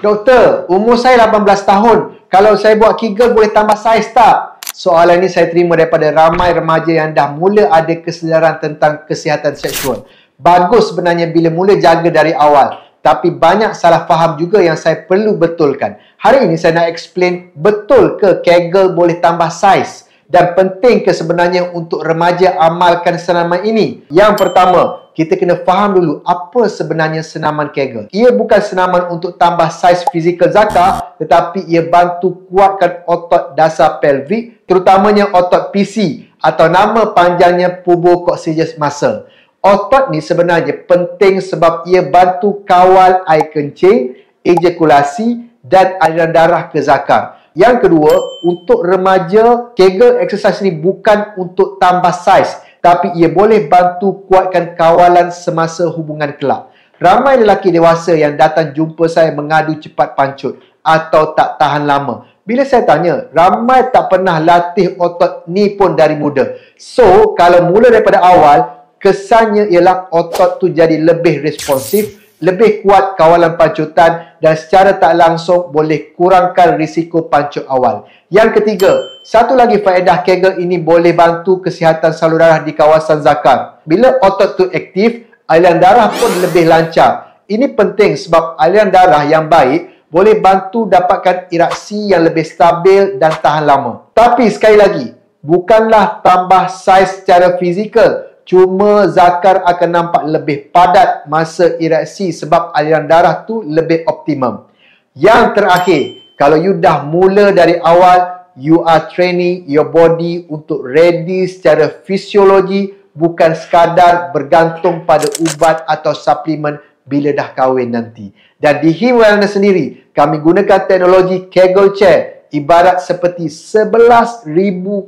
Doktor, umur saya 18 tahun. Kalau saya buat Kegel boleh tambah saiz tak? Soalan ini saya terima daripada ramai remaja yang dah mula ada kesedaran tentang kesihatan seksual. Bagus sebenarnya bila mula jaga dari awal. Tapi banyak salah faham juga yang saya perlu betulkan. Hari ini saya nak explain betul ke Kegel boleh tambah saiz? Dan penting ke sebenarnya untuk remaja amalkan senaman ini? Yang pertama, kita kena faham dulu apa sebenarnya senaman Kegel. Ia bukan senaman untuk tambah saiz fizikal Zakar, tetapi ia bantu kuatkan otot dasar pelvik, terutamanya otot PC atau nama panjangnya pubococcygis muscle. Otot ni sebenarnya penting sebab ia bantu kawal air kencing, ejakulasi dan aliran darah ke zakar. Yang kedua, untuk remaja, Kegel exercise ni bukan untuk tambah saiz, tapi ia boleh bantu kuatkan kawalan semasa hubungan kelak. Ramai lelaki dewasa yang datang jumpa saya mengadu cepat pancut atau tak tahan lama. Bila saya tanya, ramai tak pernah latih otot ni pun dari muda. So, kalau mula daripada awal, kesannya ialah otot tu jadi lebih responsif, lebih kuat kawalan pancutan dan secara tak langsung boleh kurangkan risiko pancut awal. Yang ketiga, satu lagi faedah Kegel ini boleh bantu kesihatan salur darah di kawasan zakar. Bila otot tu aktif, aliran darah pun lebih lancar. Ini penting sebab aliran darah yang baik boleh bantu dapatkan iraksi yang lebih stabil dan tahan lama. Tapi sekali lagi, bukanlah tambah saiz secara fizikal. Cuma zakar akan nampak lebih padat masa ereksi sebab aliran darah tu lebih optimum. Yang terakhir, kalau you dah mula dari awal, you are training your body untuk ready secara fisiologi, bukan sekadar bergantung pada ubat atau suplemen bila dah kahwin nanti. Dan di Him Wellness sendiri, kami gunakan teknologi Kegel Chair, ibarat seperti 11,000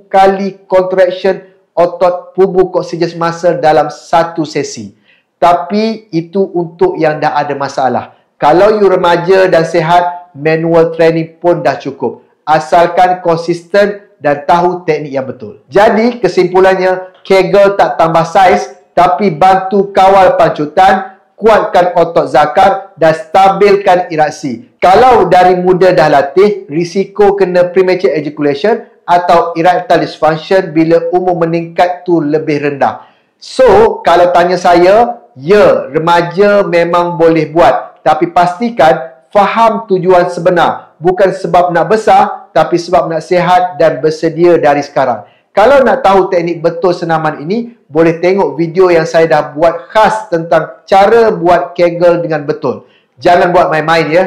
kali contraction otot pubococcygis muscle dalam satu sesi. Tapi itu untuk yang dah ada masalah. Kalau you remaja dan sihat, manual training pun dah cukup. Asalkan konsisten dan tahu teknik yang betul. Jadi kesimpulannya, Kegel tak tambah saiz, tapi bantu kawal pancutan, kuatkan otot zakar dan stabilkan iraksi. Kalau dari muda dah latih, risiko kena premature ejaculation atau erectile dysfunction bila umur meningkat tu lebih rendah. So, kalau tanya saya, ya, remaja memang boleh buat. Tapi pastikan faham tujuan sebenar. Bukan sebab nak besar, tapi sebab nak sihat dan bersedia dari sekarang. Kalau nak tahu teknik betul senaman ini, boleh tengok video yang saya dah buat khas tentang cara buat Kegel dengan betul. Jangan buat main-main ya.